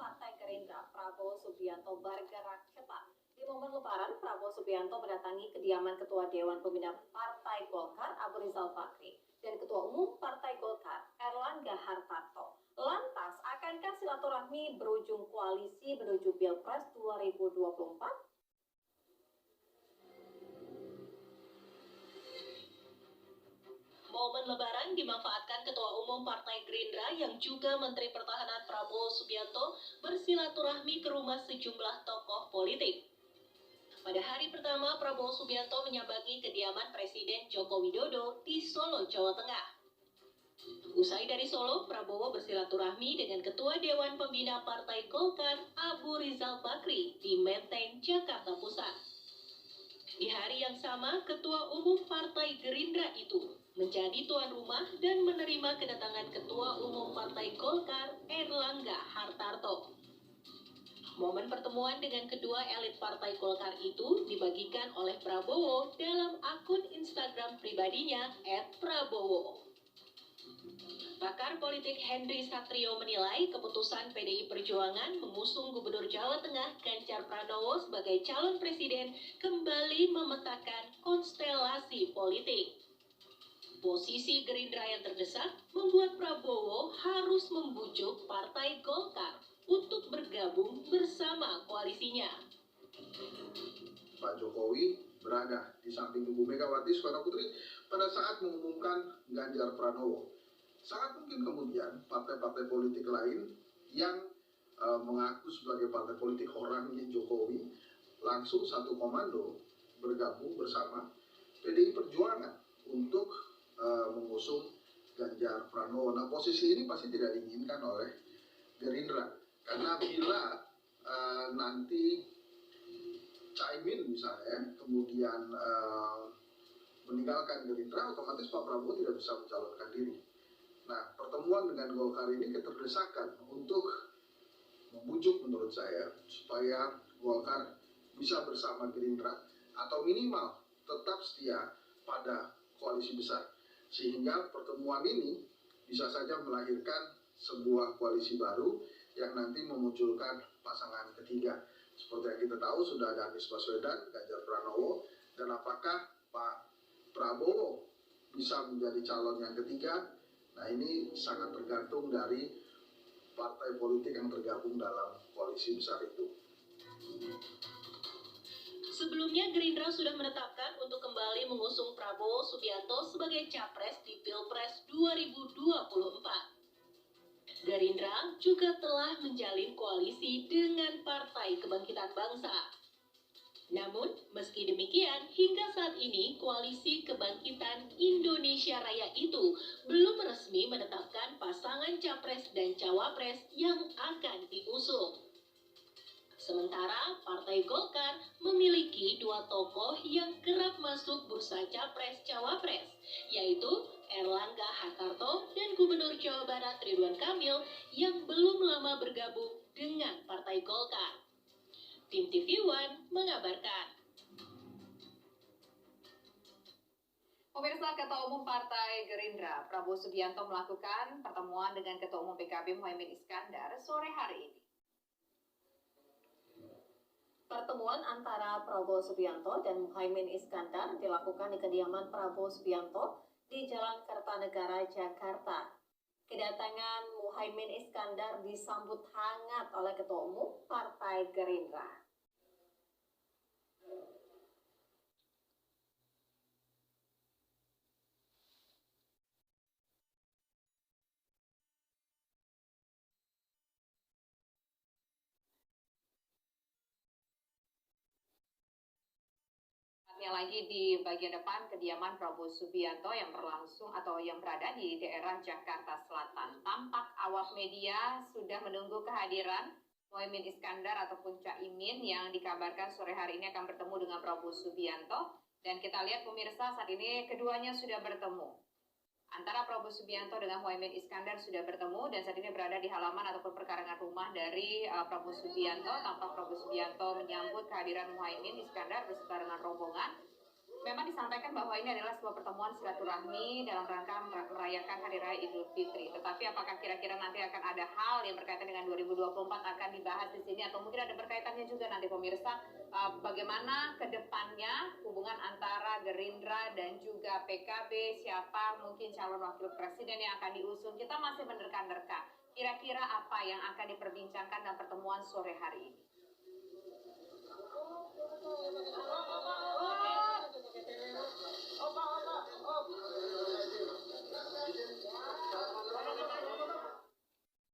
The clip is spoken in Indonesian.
Partai Gerindra Prabowo Subianto bergerak cepat. Di momen Lebaran, Prabowo Subianto mendatangi kediaman Ketua Dewan Pembina Partai Golkar Abu Rizal Bakri dan Ketua Umum Partai Golkar Erlangga Hartarto. Lantas, akankah silaturahmi berujung koalisi menuju Pilpres 2024? Momen Lebaran dimanfaatkan Ketua Umum Partai Gerindra yang juga Menteri Pertahanan Prabowo Subianto bersilaturahmi ke rumah sejumlah tokoh politik. Pada hari pertama, Prabowo Subianto menyambangi kediaman Presiden Joko Widodo di Solo, Jawa Tengah. Usai dari Solo, Prabowo bersilaturahmi dengan Ketua Dewan Pembina Partai Golkar Abu Rizal Bakri di Menteng, Jakarta Pusat. Di hari yang sama, Ketua Umum Partai Gerindra itu menjadi tuan rumah dan menerima kedatangan Ketua Umum Partai Golkar Erlangga Hartarto. Momen pertemuan dengan kedua elit Partai Golkar itu dibagikan oleh Prabowo dalam akun Instagram pribadinya @prabowo. Pakar politik Henry Satrio menilai keputusan PDI Perjuangan mengusung Gubernur Jawa Tengah Ganjar Pranowo sebagai calon presiden kembali memetakan konstelasi politik. Posisi Gerindra yang terdesak membuat Prabowo harus membujuk Partai Golkar untuk bergabung bersama koalisinya. Pak Jokowi berada di samping Ibu Megawati Soekarno Putri pada saat mengumumkan Ganjar Pranowo. Sangat mungkin kemudian partai-partai politik lain yang mengaku sebagai partai politik orangnya Jokowi langsung satu komando bergabung bersama PDI Perjuangan untuk mengusung Ganjar Pranowo. Nah, posisi ini pasti tidak diinginkan oleh Gerindra, karena bila nanti Caimin misalnya kemudian meninggalkan Gerindra, otomatis Pak Prabowo tidak bisa mencalonkan diri. Nah, pertemuan dengan Golkar ini keterdesakan untuk membujuk menurut saya supaya Golkar bisa bersama Gerindra atau minimal tetap setia pada koalisi besar, sehingga pertemuan ini bisa saja melahirkan sebuah koalisi baru yang nanti memunculkan pasangan ketiga. Seperti yang kita tahu sudah ada Anies Baswedan, Ganjar Pranowo, dan apakah Pak Prabowo bisa menjadi calon yang ketiga? Nah, ini sangat tergantung dari partai politik yang tergabung dalam koalisi besar itu. Sebelumnya, Gerindra sudah menetapkan untuk kembali mengusung Prabowo Subianto sebagai capres di Pilpres 2024. Gerindra juga telah menjalin koalisi dengan Partai Kebangkitan Bangsa. Namun, meski demikian, hingga saat ini Koalisi Kebangkitan Indonesia Raya itu belum resmi menetapkan pasangan capres dan cawapres yang akan diusung. Sementara Partai Golkar memiliki dua tokoh yang kerap masuk bursa capres-cawapres, yaitu Erlangga Hartarto dan Gubernur Jawa Barat Ridwan Kamil yang belum lama bergabung dengan Partai Golkar. Tim TV One mengabarkan. Pemirsa, Ketua Umum Partai Gerindra Prabowo Subianto melakukan pertemuan dengan Ketua Umum PKB Muhaimin Iskandar sore hari ini. Pertemuan antara Prabowo Subianto dan Muhaimin Iskandar dilakukan di kediaman Prabowo Subianto di Jalan Kertanegara, Jakarta. Kedatangan Muhaimin Iskandar disambut hangat oleh Ketua Umum Partai Gerindra. Lagi di bagian depan kediaman Prabowo Subianto yang berlangsung atau yang berada di daerah Jakarta Selatan. Tampak awak media sudah menunggu kehadiran Muhaimin Iskandar ataupun Caimin yang dikabarkan sore hari ini akan bertemu dengan Prabowo Subianto. Dan kita lihat pemirsa, saat ini keduanya sudah bertemu. Antara Prabowo Subianto dengan Muhaimin Iskandar sudah bertemu dan saat ini berada di halaman ataupun perkarangan rumah dari Prabowo Subianto. Tampak Prabowo Subianto menyambut kehadiran Muhaimin Iskandar beserta dengan rombongan. Memang disampaikan bahwa ini adalah sebuah pertemuan silaturahmi dalam rangka merayakan Hari Raya Idul Fitri. Tetapi apakah kira-kira nanti akan ada hal yang berkaitan dengan 2024 akan dibahas di sini atau mungkin ada berkaitannya juga nanti pemirsa, bagaimana ke depannya hubungan antara Gerindra dan juga PKB, siapa mungkin calon wakil presiden yang akan diusung, kita masih menerka-nerka. Kira-kira apa yang akan diperbincangkan dalam pertemuan sore hari ini?